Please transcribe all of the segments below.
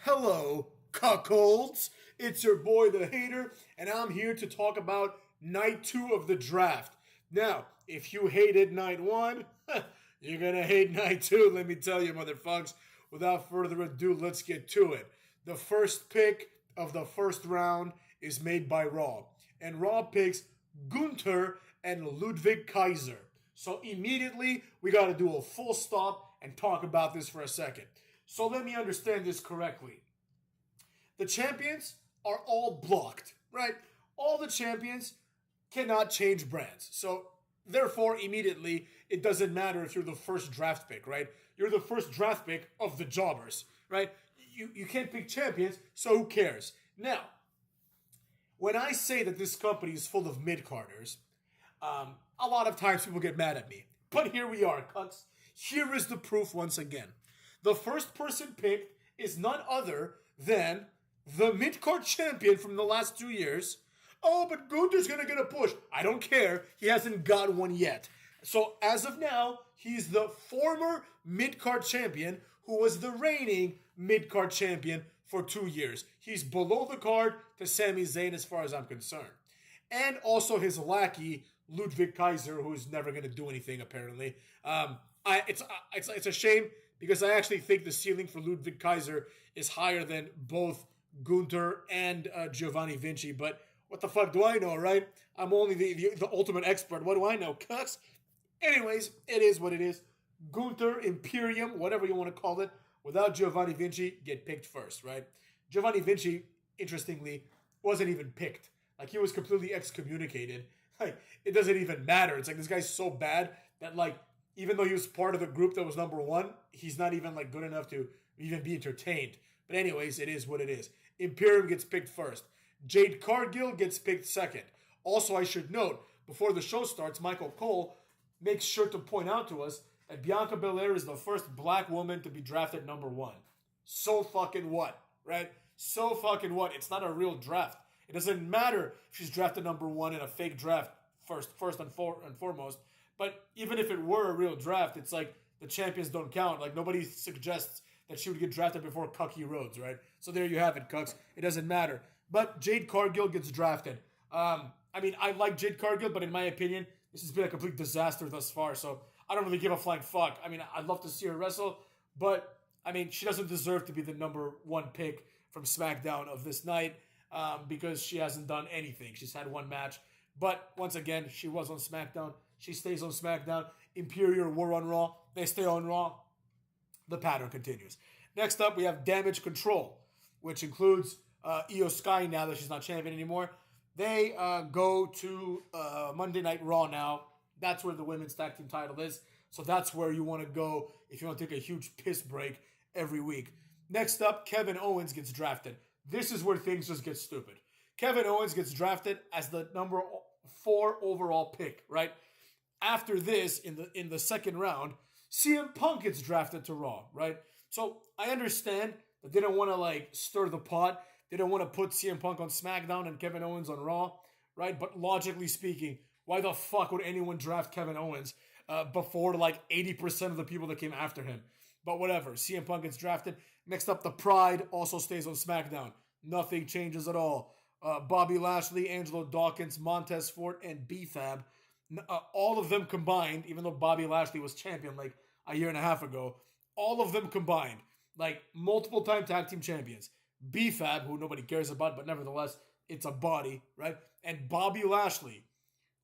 Hello, cuckolds. It's your boy, the Hater, and I'm here to talk about Night 2 of the draft. Now, if you hated Night 1, you're gonna hate Night 2, let me tell you, motherfuckers. Without further ado, let's get to it. The first pick of the first round is made by Raw, and Raw picks Gunther and Ludwig Kaiser. So immediately, we gotta do a full stop and talk about this for a second. So let me understand this correctly. The champions are all blocked, right? All the champions cannot change brands. So therefore, immediately, it doesn't matter if you're the first draft pick, right? You're the first draft pick of the jobbers, right? You can't pick champions, so who cares? Now, when I say that this company is full of mid-carders, a lot of times people get mad at me. But here we are, cucks. Here is the proof once again. The first person picked is none other than the mid-card champion from the last 2 years. Oh, but Gunther's going to get a push. I don't care. He hasn't got one yet. So as of now, he's the former mid-card champion who was the reigning mid-card champion for 2 years. He's below the card to Sami Zayn as far as I'm concerned. And also his lackey, Ludwig Kaiser, who's never going to do anything apparently. It's a shame because I actually think the ceiling for Ludwig Kaiser is higher than both Gunther and Giovanni Vinci. But what the fuck do I know, right? I'm only the ultimate expert. What do I know, cucks? Anyways, it is what it is. Gunther, Imperium, whatever you want to call it, without Giovanni Vinci, get picked first, right? Giovanni Vinci, interestingly, wasn't even picked. Like, he was completely excommunicated. Like, it doesn't even matter. It's like, this guy's so bad that, like, even though he was part of the group that was number one, he's not even, like, good enough to even be entertained. But anyways, it is what it is. Imperium gets picked first. Jade Cargill gets picked second. Also, I should note, before the show starts, Michael Cole makes sure to point out to us that Bianca Belair is the first black woman to be drafted number one. So fucking what, right? So fucking what? It's not a real draft. It doesn't matter if she's drafted number one in a fake draft first and foremost. But even if it were a real draft, it's like the champions don't count. Like, nobody suggests that she would get drafted before Cucky Rhodes, right? So there you have it, cucks. It doesn't matter. But Jade Cargill gets drafted. I like Jade Cargill, but in my opinion, this has been a complete disaster thus far. So I don't really give a flying fuck. I mean, I'd love to see her wrestle, but I mean, she doesn't deserve to be the number one pick from Smackdown of this night because she hasn't done anything. She's had one match. But once again, she was on SmackDown. She stays on SmackDown. Imperium were on Raw. They stay on Raw. The pattern continues. Next up, we have Damage Control, which includes Io Sky now that she's not champion anymore. They go to Monday Night Raw now. That's where the women's tag team title is. So that's where you want to go if you want to take a huge piss break every week. Next up, Kevin Owens gets drafted. This is where things just get stupid. Kevin Owens gets drafted as the number 4 overall pick, right? After this, in the second round, CM Punk gets drafted to Raw, right? So I understand that they don't want to, like, stir the pot. They don't want to put CM Punk on SmackDown and Kevin Owens on Raw, right? But logically speaking, why the fuck would anyone draft Kevin Owens before, like, 80% of the people that came after him? But whatever, CM Punk gets drafted. Next up, the Pride also stays on SmackDown. Nothing changes at all. Bobby Lashley, Angelo Dawkins, Montez Ford, and B-Fab. All of them combined, even though Bobby Lashley was champion like a year and a half ago, all of them combined, like multiple time tag team champions. B-Fab, who nobody cares about, but nevertheless, it's a body, right? And Bobby Lashley.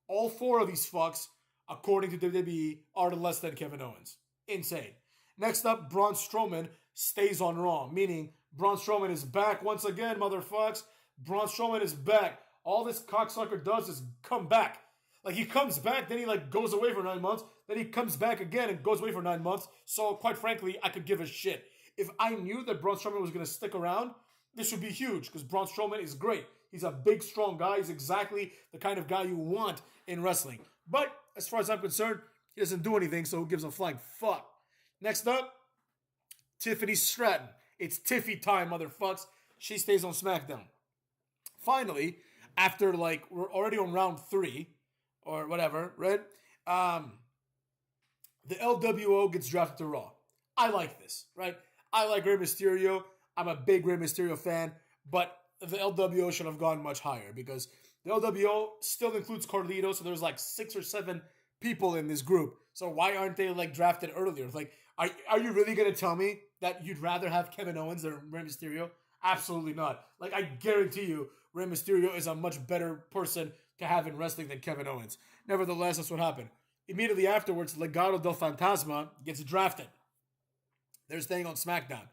All 4 of these fucks, according to WWE, are less than Kevin Owens. Insane. Next up, Braun Strowman stays on Raw, meaning Braun Strowman is back once again, motherfucks. Braun Strowman is back. All this cocksucker does is come back. Like, he comes back, then he, like, goes away for 9 months, then he comes back again and goes away for 9 months. So, quite frankly, I could give a shit. If I knew that Braun Strowman was going to stick around, this would be huge, because Braun Strowman is great. He's a big, strong guy. He's exactly the kind of guy you want in wrestling. But, as far as I'm concerned, he doesn't do anything, so who gives a flying fuck? Next up, Tiffany Stratton. It's Tiffy time, motherfucks. She stays on SmackDown. Finally, after, like, we're already on round 3, or whatever, right? The LWO gets drafted to Raw. I like this, right? I like Rey Mysterio. I'm a big Rey Mysterio fan, but the LWO should have gone much higher because the LWO still includes Carlito, so there's like 6 or 7 people in this group. So why aren't they like drafted earlier? Like, are you really gonna tell me that you'd rather have Kevin Owens than Rey Mysterio? Absolutely not. Like, I guarantee you, Rey Mysterio is a much better person to have in wrestling than Kevin Owens. Nevertheless, that's what happened. Immediately afterwards, Legado del Fantasma gets drafted. They're staying on SmackDown.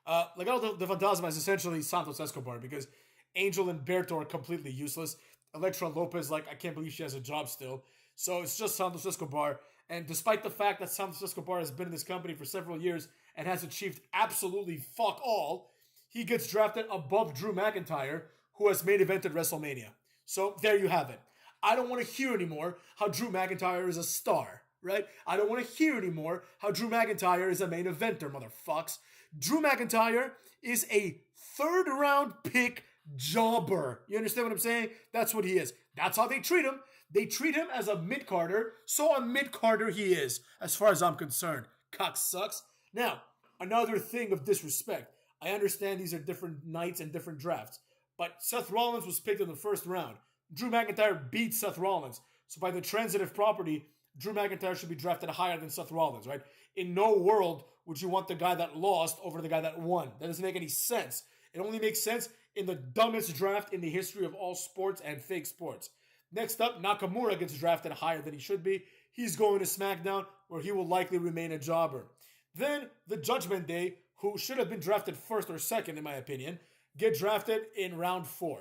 Legado del Fantasma is essentially Santos Escobar because Angel and Berto are completely useless. Elektra Lopez, like, I can't believe she has a job still. So it's just Santos Escobar. And despite the fact that Santos Escobar has been in this company for several years and has achieved absolutely fuck all, he gets drafted above Drew McIntyre, who has main evented WrestleMania. So there you have it. I don't want to hear anymore how Drew McIntyre is a star, right? I don't want to hear anymore how Drew McIntyre is a main eventer, motherfucks. Drew McIntyre is a third-round pick jobber. You understand what I'm saying? That's what he is. That's how they treat him. They treat him as a mid-carder, so a mid-carder he is, as far as I'm concerned. Cock sucks. Now, another thing of disrespect. I understand these are different nights and different drafts, but Seth Rollins was picked in the first round. Drew McIntyre beat Seth Rollins. So by the transitive property, Drew McIntyre should be drafted higher than Seth Rollins, right? In no world would you want the guy that lost over the guy that won. That doesn't make any sense. It only makes sense in the dumbest draft in the history of all sports and fake sports. Next up, Nakamura gets drafted higher than he should be. He's going to SmackDown, where he will likely remain a jobber. Then, the Judgment Day, who should have been drafted first or second, in my opinion, get drafted in round 4.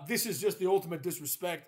This is just the ultimate disrespect.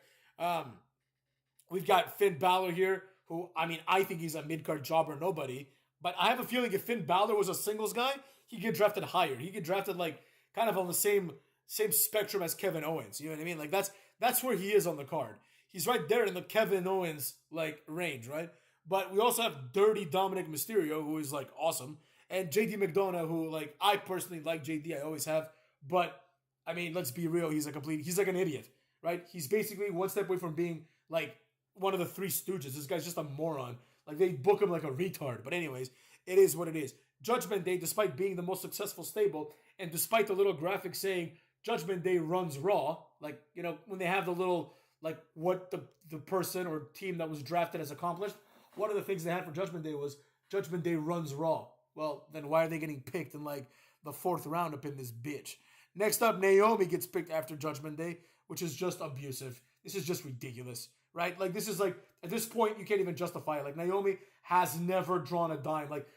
We've got Finn Balor here, who, I think he's a mid-card jobber nobody, but I have a feeling if Finn Balor was a singles guy, he'd get drafted higher. He'd get drafted, like, kind of on the same spectrum as Kevin Owens. You know what I mean? Like, that's where he is on the card. He's right there in the Kevin Owens, like, range, right? But we also have Dirty Dominic Mysterio, who is, like, awesome. And JD McDonough, who, like, I personally like JD. I always have. But, let's be real. He's like an idiot, right? He's basically one step away from being, like, one of the Three Stooges. This guy's just a moron. Like, they book him like a retard. But anyways, it is what it is. Judgment Day, despite being the most successful stable, and despite the little graphic saying Judgment Day runs Raw, like, when they have the little, like, what the person or team that was drafted has accomplished, one of the things they had for Judgment Day was Judgment Day runs Raw. Well, then why are they getting picked in, like, the 4th round up in this bitch? Next up, Naomi gets picked after Judgment Day, which is just abusive. This is just ridiculous, right? Like, this is, like, at this point, you can't even justify it. Like, Naomi has never drawn a dime. Like,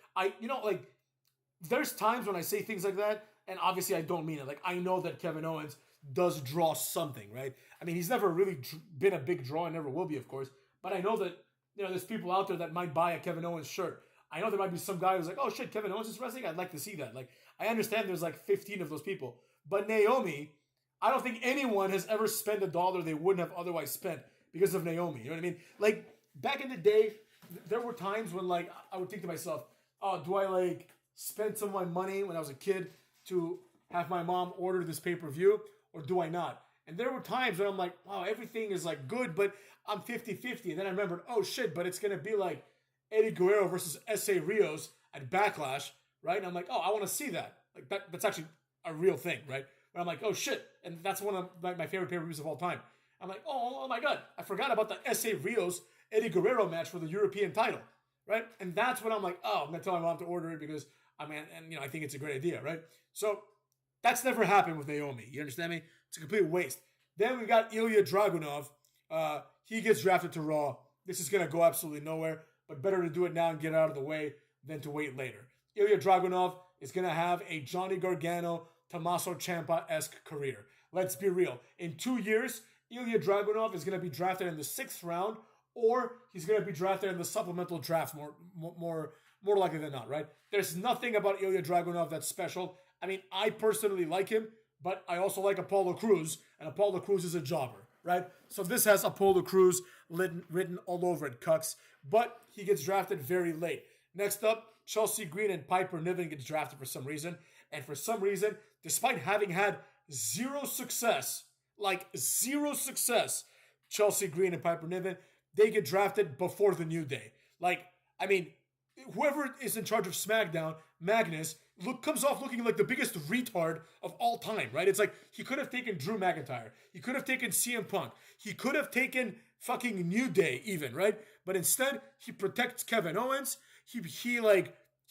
there's times when I say things like that, and obviously I don't mean it. Like, I know that Kevin Owens does draw something, right? He's never really been a big draw and never will be, of course. But I know that, there's people out there that might buy a Kevin Owens shirt. I know there might be some guy who's like, oh shit, Kevin Owens is wrestling? I'd like to see that. Like, I understand there's like 15 of those people. But Naomi, I don't think anyone has ever spent $1 they wouldn't have otherwise spent because of Naomi. You know what I mean? Like, back in the day, there were times when, like, I would think to myself, oh, do I, like, spend some of my money when I was a kid to have my mom order this pay-per-view, or do I not? And there were times where I'm like, wow, everything is, like, good, but I'm 50-50. And then I remembered, oh, shit, but it's going to be, like, Eddie Guerrero versus S.A. Rios at Backlash, right? And I'm like, oh, I want to see that. Like, that's actually a real thing, right? But I'm like, oh, shit. And that's one of my favorite pay-per-views of all time. I'm like, oh my God, I forgot about the S.A. Rios Eddie Guerrero match for the European title, right? And that's when I'm like, oh, I'm going to tell my mom to order it because, I think it's a great idea, right? So that's never happened with Naomi. You understand me? It's a complete waste. Then we got Ilya Dragunov. He gets drafted to Raw. This is going to go absolutely nowhere, but better to do it now and get it out of the way than to wait later. Ilya Dragunov is going to have a Johnny Gargano, Tommaso Ciampa-esque career. Let's be real. In 2 years, Ilya Dragunov is going to be drafted in the 6th round, or he's going to be drafted in the supplemental draft more likely than not, right? There's nothing about Ilya Dragunov that's special. I personally like him, but I also like Apollo Crews, and Apollo Crews is a jobber, right? So this has Apollo Crews written all over it, cucks. But he gets drafted very late. Next up, Chelsea Green and Piper Niven gets drafted for some reason. And for some reason, despite having had zero success, Chelsea Green and Piper Niven, they get drafted before the New Day. Whoever is in charge of SmackDown, Magnus, comes off looking like the biggest retard of all time, right? It's like he could have taken Drew McIntyre. He could have taken CM Punk. He could have taken fucking New Day even, right? But instead, he protects Kevin Owens. He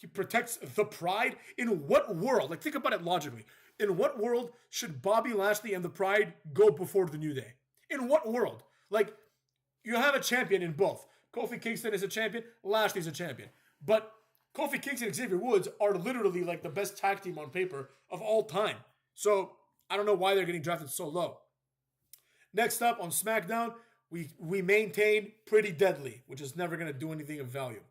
protects the Pride. In what world? Like, think about it logically. In what world should Bobby Lashley and the Pride go before the New Day? In what world? Like, you have a champion in both. Kofi Kingston is a champion. Lashley's a champion. But Kofi Kingston and Xavier Woods are literally like the best tag team on paper of all time. So I don't know why they're getting drafted so low. Next up on SmackDown, we maintain Pretty Deadly, which is never going to do anything of value.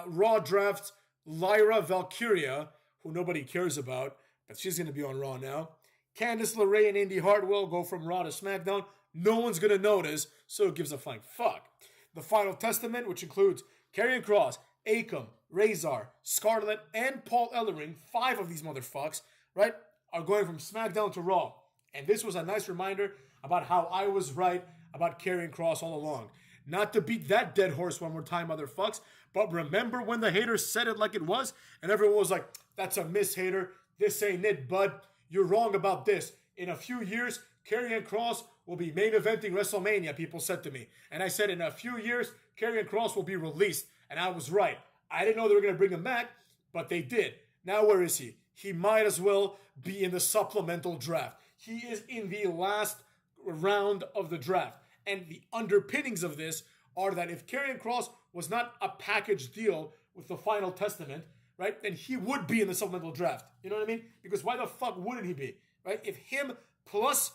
Raw drafts Lyra Valkyria, who nobody cares about, but she's going to be on Raw now. Candice LeRae and Indy Hartwell go from Raw to SmackDown. No one's going to notice, so it gives a flying fuck. The Final Testament, which includes Karrion Kross, Akam, Razor, Scarlett, and Paul Ellering, 5 of these motherfucks, right, are going from SmackDown to Raw. And this was a nice reminder about how I was right about Karrion Kross all along. Not to beat that dead horse one more time, motherfucks, but remember when the haters said it like it was? And everyone was like, that's a miss, hater. This ain't it, bud. You're wrong about this. In a few years, Karrion Kross will be main eventing WrestleMania, people said to me. And I said, in a few years, Karrion Kross will be released. And I was right. I didn't know they were going to bring him back, but they did. Now where is he? He might as well be in the supplemental draft. He is in the last round of the draft. And the underpinnings of this are that if Karrion Kross was not a package deal with the Final Testament, right, then he would be in the supplemental draft. You know what I mean? Because why the fuck wouldn't he be? Right? If him plus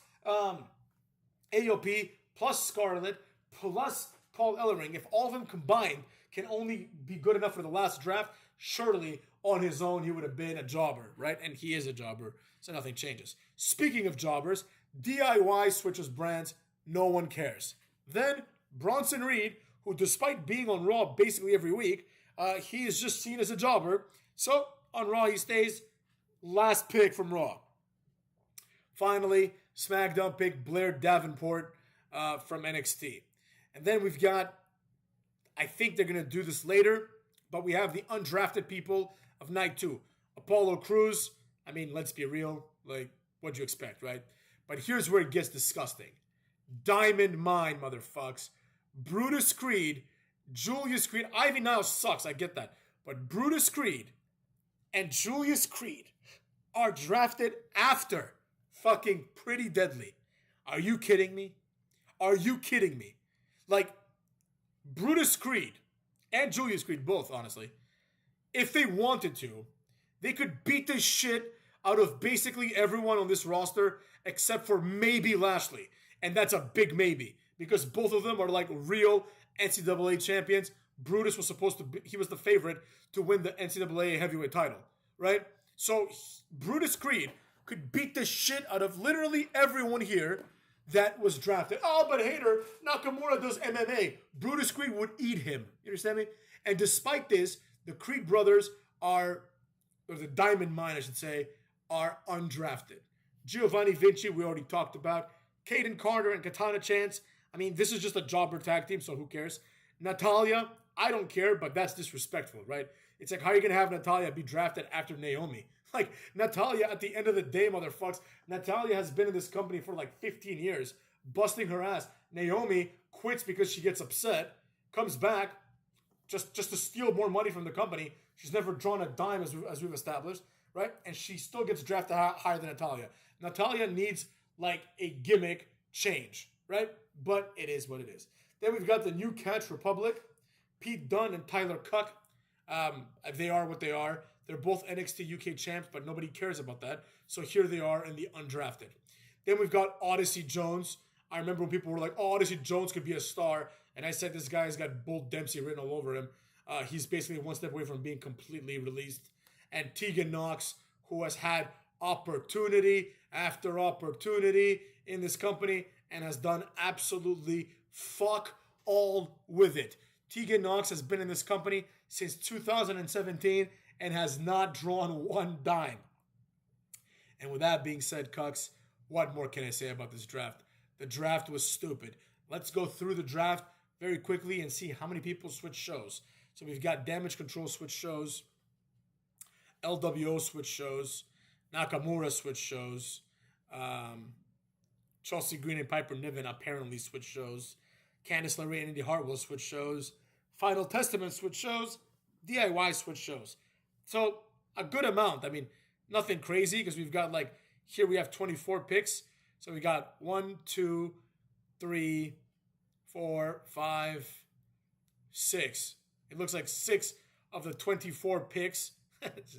AOP plus Scarlett plus Paul Ellering, if all of them combined can only be good enough for the last draft, surely on his own he would have been a jobber, right? And he is a jobber, so nothing changes. Speaking of jobbers, DIY switches brands, no one cares. Then Bronson Reed, who despite being on Raw basically every week, he is just seen as a jobber. So on Raw he stays last pick from Raw. Finally, SmackDown pick Blair Davenport from NXT. And then we've got, I think they're going to do this later, but we have the undrafted people of Night 2. Apollo Crews, I mean, let's be real, like, what'd you expect, right? But here's where it gets disgusting. Diamond Mine, motherfucks. Brutus Creed, Julius Creed. Ivy Niles sucks, I get that. But Brutus Creed and Julius Creed are drafted after fucking Pretty Deadly. Are you kidding me? Are you kidding me? Like, Brutus Creed and Julius Creed, both, honestly, if they wanted to, they could beat the shit out of basically everyone on this roster except for maybe Lashley. And that's a big maybe because both of them are like real NCAA champions. Brutus was supposed to be, he was the favorite to win the NCAA heavyweight title, right? So Brutus Creed could beat the shit out of literally everyone here that was drafted. Oh, but hater, Nakamura does MMA. Brutus Creed would eat him. You understand me? And despite this, the Creed brothers are, or the Diamond Mine, I should say, are undrafted. Giovanni Vinci, we already talked about. Caden Carter and Katana Chance. I mean, this is just a jobber tag team, so who cares? Natalya, I don't care, but that's disrespectful, right? It's like, how are you going to have Natalya be drafted after Naomi? Like, Natalya, at the end of the day, motherfucks, Natalya has been in this company for like 15 years, busting her ass. Naomi quits because she gets upset, comes back just to steal more money from the company. She's never drawn a dime, as we've established, right? And she still gets drafted higher than Natalya. Natalya needs like a gimmick change, right? But it is what it is. Then we've got the New Catch Republic, Pete Dunne and Tyler Cuck. They are what they are. They're both NXT UK champs, but nobody cares about that. So here they are in the undrafted. Then we've got Odyssey Jones. I remember when people were like, oh, Odyssey Jones could be a star. And I said, this guy's got Bull Dempsey written all over him. He's basically one step away from being completely released. And Tegan Knox, who has had opportunity after opportunity in this company and has done absolutely fuck all with it. Tegan Knox has been in this company since 2017 and has not drawn one dime. And with that being said, Cucks, what more can I say about this draft? The draft was stupid. Let's go through the draft very quickly and see how many people switch shows. So we've got Damage Control switch shows. LWO switch shows. Nakamura switch shows. Chelsea Green and Piper Niven apparently switch shows. Candice LeRae and Indy Hartwell switch shows. Final Testament switch shows. DIY switch shows. So a good amount. I mean, nothing crazy because we've got like, here we have 24 picks. So we got 1, 2, 3, 4, 5, 6. It looks like 6 of the 24 picks. It's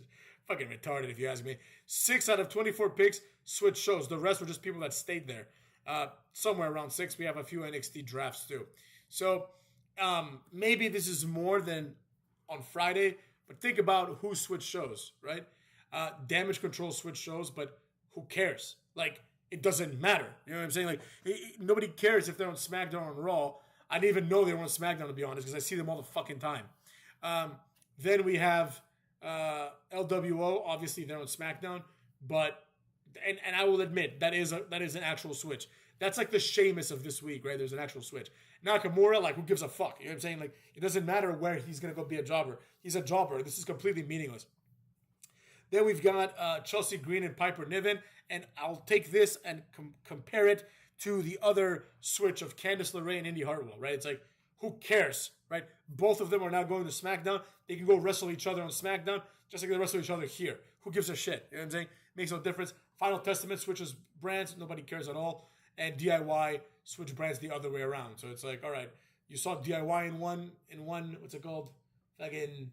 fucking retarded if you ask me. 6 out of 24 picks switch shows. The rest were just people that stayed there. Somewhere around 6. We have a few NXT drafts too. So maybe this is more than on Friday, but think about who switched shows, right? Damage Control switch shows, but who cares? Like, it doesn't matter. You know what I'm saying? Like, nobody cares if they're on SmackDown or on Raw. I didn't even know they were on SmackDown, to be honest, because I see them all the fucking time. Then we have LWO. Obviously, they're on SmackDown, but and I will admit that is an actual switch. That's like the Sheamus of this week, right? There's an actual switch. Nakamura, like, who gives a fuck? You know what I'm saying? Like, it doesn't matter where he's gonna go be a jobber. He's a jobber. This is completely meaningless. Then we've got Chelsea Green and Piper Niven, and I'll take this and compare it to the other switch of Candice LeRae and Indy Hartwell, right? It's like, who cares, right? Both of them are now going to SmackDown. They can go wrestle each other on SmackDown, just like they wrestle each other here. Who gives a shit? You know what I'm saying? Makes no difference. Final Testament switches brands. Nobody cares at all. And DIY switch brands the other way around. So it's like, all right, you saw DIY in one, what's it called? Fucking,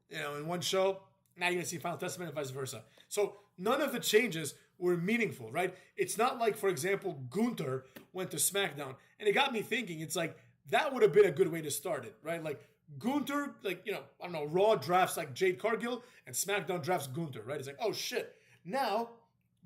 in one show. Now you're going to see Final Testament and vice versa. So none of the changes were meaningful, right? It's not like, for example, Gunther went to SmackDown. And it got me thinking, it's like, that would have been a good way to start it, right? Like, Gunther, like, I don't know, Raw drafts like Jade Cargill and SmackDown drafts Gunther, right? It's like, oh shit. Now,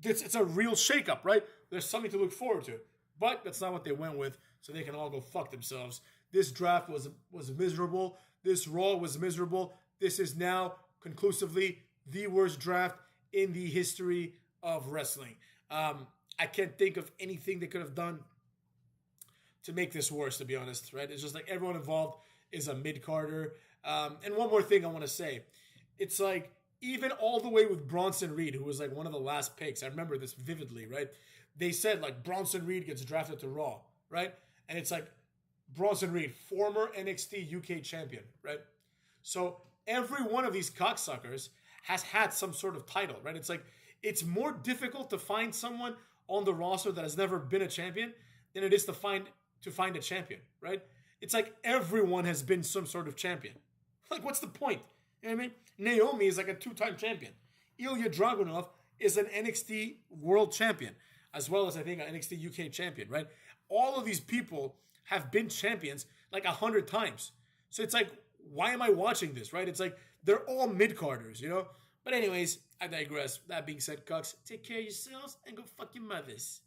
it's a real shakeup, right? There's something to look forward to. But that's not what they went with, so they can all go fuck themselves. This draft was miserable. This Raw was miserable. This is now conclusively the worst draft in the history of wrestling. I can't think of anything they could have done to make this worse, to be honest, right? It's just like everyone involved is a mid-carder. And one more thing I want to say. It's like, even all the way with Bronson Reed, who was like one of the last picks, I remember this vividly, right? They said like Bronson Reed gets drafted to Raw, right? And it's like Bronson Reed, former NXT UK champion, right? So every one of these cocksuckers has had some sort of title, right? It's like, it's more difficult to find someone on the roster that has never been a champion than it is to find a champion, right? It's like everyone has been some sort of champion. Like, what's the point? You know what I mean? Naomi is like a 2-time champion. Ilya Dragunov is an NXT world champion, as well as, I think, an NXT UK champion, right? All of these people have been champions like 100 times. So it's like, why am I watching this, right? It's like, they're all mid-carders, But anyways, I digress. That being said, Cucks, take care of yourselves and go fuck your mothers.